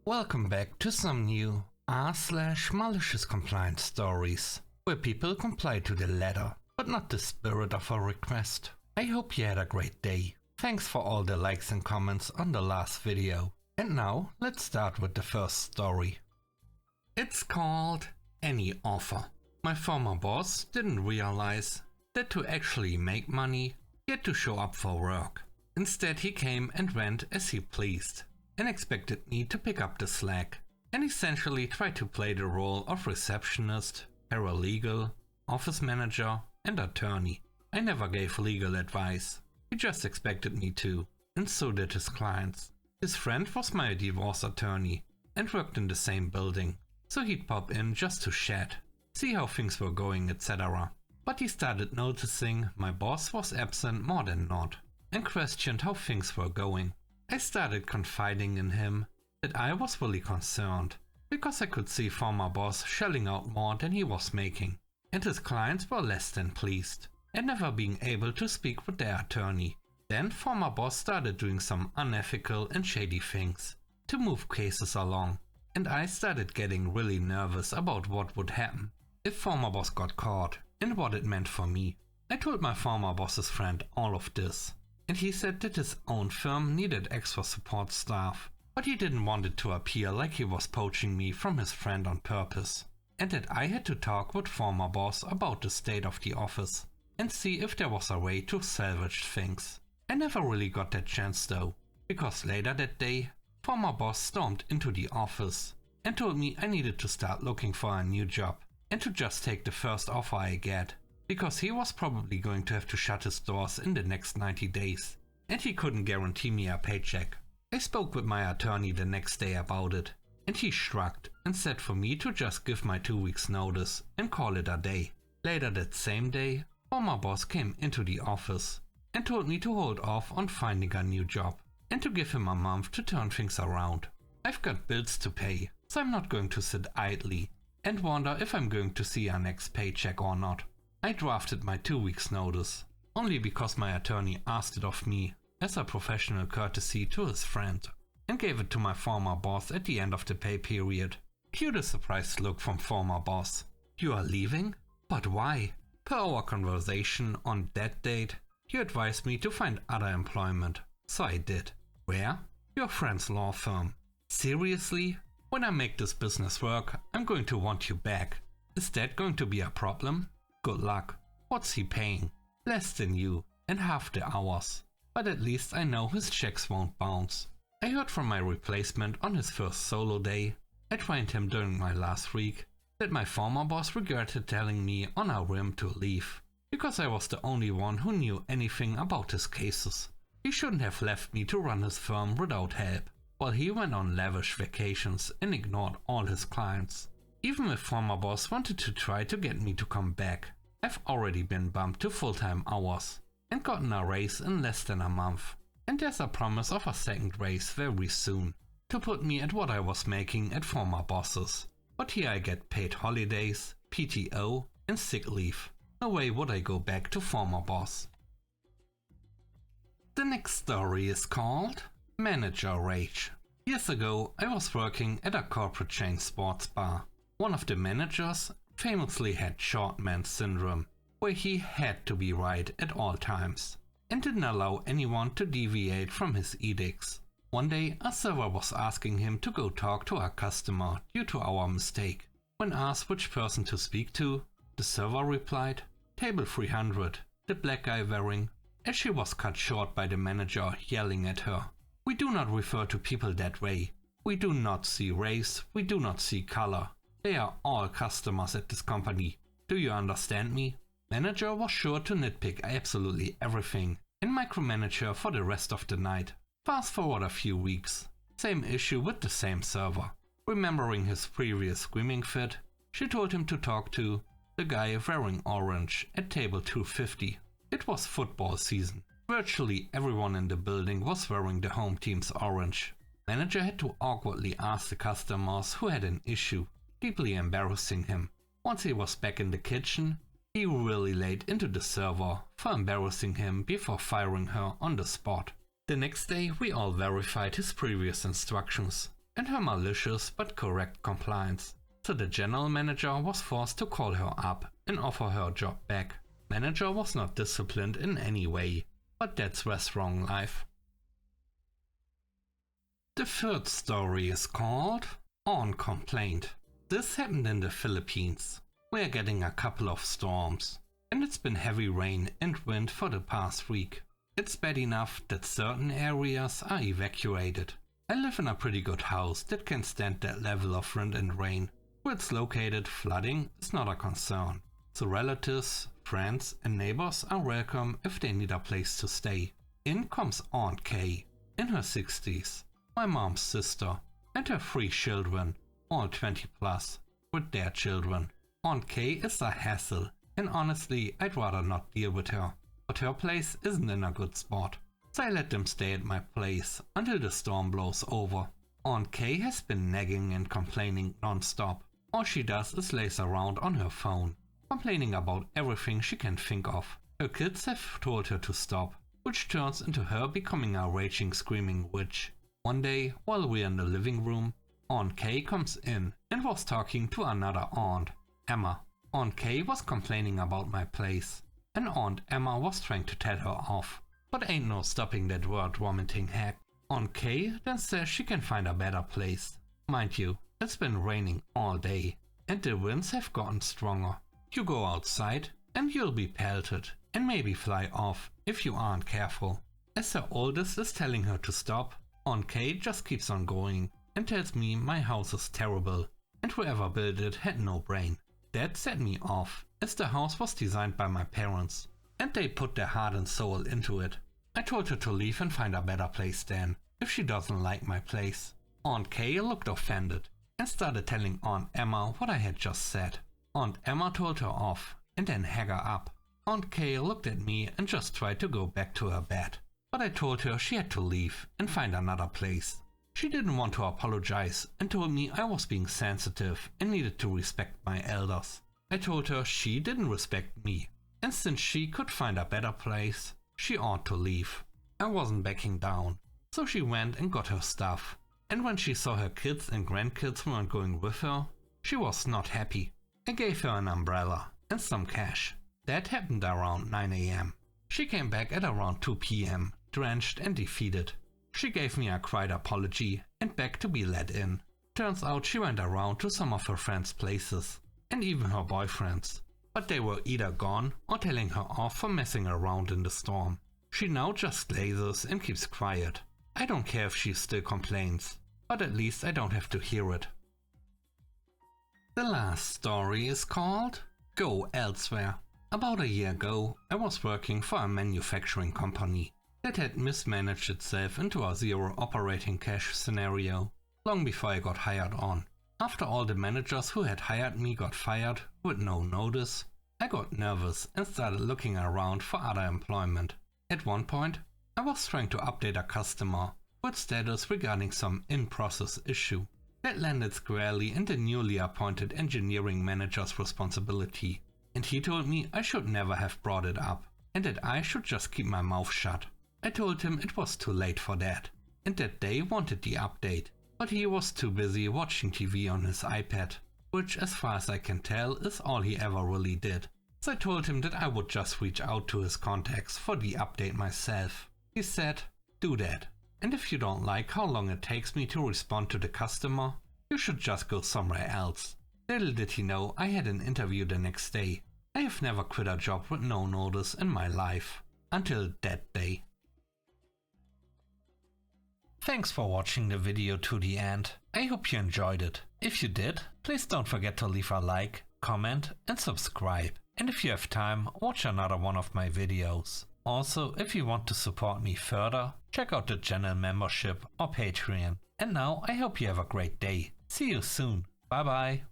Welcome back to some new r/malicious compliance stories, where people comply to the letter, but not the spirit of a request. I hope you had a great day. Thanks for all the likes and comments on the last video. And now, let's start with the first story. It's called Any Offer. My former boss didn't realize that to actually make money, he had to show up for work. Instead, he came and went as he pleased, and expected me to pick up the slack, and essentially tried to play the role of receptionist, paralegal, office manager, and attorney. I never gave legal advice. He just expected me to, and so did his clients. His friend was my divorce attorney and worked in the same building, so he'd pop in just to chat, see how things were going, etc. But he started noticing my boss was absent more than not, and questioned how things were going. I started confiding in him that I was really concerned, because I could see former boss shelling out more than he was making, and his clients were less than pleased, and never being able to speak with their attorney. Then former boss started doing some unethical and shady things to move cases along, and I started getting really nervous about what would happen if former boss got caught and what it meant for me. I told my former boss's friend all of this, and he said that his own firm needed extra support staff, but he didn't want it to appear like he was poaching me from his friend on purpose, and that I had to talk with former boss about the state of the office and see if there was a way to salvage things. I never really got that chance though, because later that day, former boss stormed into the office and told me I needed to start looking for a new job and to just take the first offer I get, because he was probably going to have to shut his doors in the next 90 days, and he couldn't guarantee me a paycheck. I spoke with my attorney the next day about it, and he shrugged and said for me to just give my 2 weeks notice and call it a day. Later that same day, former boss came into the office and told me to hold off on finding a new job and to give him a month to turn things around. I've got bills to pay, so I'm not going to sit idly and wonder if I'm going to see a next paycheck or not. I drafted my 2 weeks notice, only because my attorney asked it of me as a professional courtesy to his friend, and gave it to my former boss at the end of the pay period. Cue the surprised look from former boss. "You are leaving? But why?" Per our conversation on that date, you advised me to find other employment, so I did. "Where?" "Your friend's law firm." "Seriously? When I make this business work, I'm going to want you back. Is that going to be a problem?" "Good luck." "What's he paying?" "Less than you, and half the hours. But at least I know his checks won't bounce." I heard from my replacement on his first solo day, I trained him during my last week, that my former boss regretted telling me on a whim to leave, because I was the only one who knew anything about his cases. He shouldn't have left me to run his firm without help, while he went on lavish vacations and ignored all his clients. Even if former boss wanted to try to get me to come back, I've already been bumped to full-time hours and gotten a raise in less than a month. And there's a promise of a second raise very soon, to put me at what I was making at former bosses. But here I get paid holidays, PTO, and sick leave. No way would I go back to former boss. The next story is called Manager Rage. Years ago, I was working at a corporate chain sports bar. One of the managers famously had short man syndrome, where he had to be right at all times, and didn't allow anyone to deviate from his edicts. One day, a server was asking him to go talk to a customer due to our mistake. When asked which person to speak to, the server replied, "Table 300, the black guy wearing," as she was cut short by the manager yelling at her. "We do not refer to people that way. We do not see race, we do not see color. They are all customers at this company. Do you understand me?" Manager was sure to nitpick absolutely everything and micromanage her for the rest of the night. Fast forward a few weeks. Same issue with the same server. Remembering his previous screaming fit, she told him to talk to the guy wearing orange at table 250. It was football season. Virtually everyone in the building was wearing the home team's orange. Manager had to awkwardly ask the customers who had an issue, deeply embarrassing him. Once he was back in the kitchen, he really laid into the server for embarrassing him before firing her on the spot. The next day we all verified his previous instructions, and her malicious but correct compliance. So the general manager was forced to call her up and offer her job back. Manager was not disciplined in any way, but that's restaurant life. The third story is called On Complaint. This happened in the Philippines. We are getting a couple of storms, and it's been heavy rain and wind for the past week. It's bad enough that certain areas are evacuated. I live in a pretty good house that can stand that level of wind and rain. Where it's located, flooding is not a concern. So relatives, friends and neighbors are welcome if they need a place to stay. In comes Aunt Kay, in her 60s, my mom's sister, and her 3 children, all 20 plus, with their children. Aunt Kay is a hassle, and honestly I'd rather not deal with her. But her place isn't in a good spot, so I let them stay at my place until the storm blows over. Aunt Kay has been nagging and complaining non-stop. All she does is lays around on her phone, complaining about everything she can think of. Her kids have told her to stop, which turns into her becoming a raging, screaming witch. One day, while we're in the living room, Aunt Kay comes in and was talking to another aunt, Emma. Aunt Kay was complaining about my place, and Aunt Emma was trying to tell her off, but ain't no stopping that word vomiting hack. Aunt Kay then says she can find a better place. Mind you, it's been raining all day, and the winds have gotten stronger. You go outside and you'll be pelted and maybe fly off if you aren't careful. As her oldest is telling her to stop, Aunt Kay just keeps on going and tells me my house is terrible and whoever built it had no brain. That set me off, as the house was designed by my parents and they put their heart and soul into it. I told her to leave and find a better place then, if she doesn't like my place. Aunt Kay looked offended and started telling Aunt Emma what I had just said. Aunt Emma told her off and then hung her up. Aunt Kay looked at me and just tried to go back to her bed, but I told her she had to leave and find another place. She didn't want to apologize and told me I was being sensitive and needed to respect my elders. I told her she didn't respect me, and since she could find a better place, she ought to leave. I wasn't backing down, so she went and got her stuff, and when she saw her kids and grandkids weren't going with her, she was not happy. I gave her an umbrella and some cash. That happened around 9 AM. She came back at around 2 PM, drenched and defeated. She gave me a quiet apology and begged to be let in. Turns out she went around to some of her friends' places, and even her boyfriends, but they were either gone or telling her off for messing around in the storm. She now just glazes and keeps quiet. I don't care if she still complains, but at least I don't have to hear it. The last story is called Go Elsewhere. About a year ago, I was working for a manufacturing company that had mismanaged itself into a zero operating cash scenario long before I got hired on. After all the managers who had hired me got fired with no notice, I got nervous and started looking around for other employment. At one point, I was trying to update a customer with status regarding some in-process issue. That landed squarely in the newly appointed engineering manager's responsibility, and he told me I should never have brought it up and that I should just keep my mouth shut. I told him it was too late for that and that they wanted the update, but he was too busy watching TV on his iPad, which as far as I can tell is all he ever really did. So I told him that I would just reach out to his contacts for the update myself. He said, do that, and if you don't like how long it takes me to respond to the customer, you should just go somewhere else. Little did he know I had an interview the next day. I have never quit a job with no notice in my life, until that day. Thanks for watching the video to the end. I hope you enjoyed it. If you did, please don't forget to leave a like, comment and subscribe. And if you have time, watch another one of my videos. Also, if you want to support me further, check out the channel membership or Patreon. And now I hope you have a great day. See you soon. Bye bye.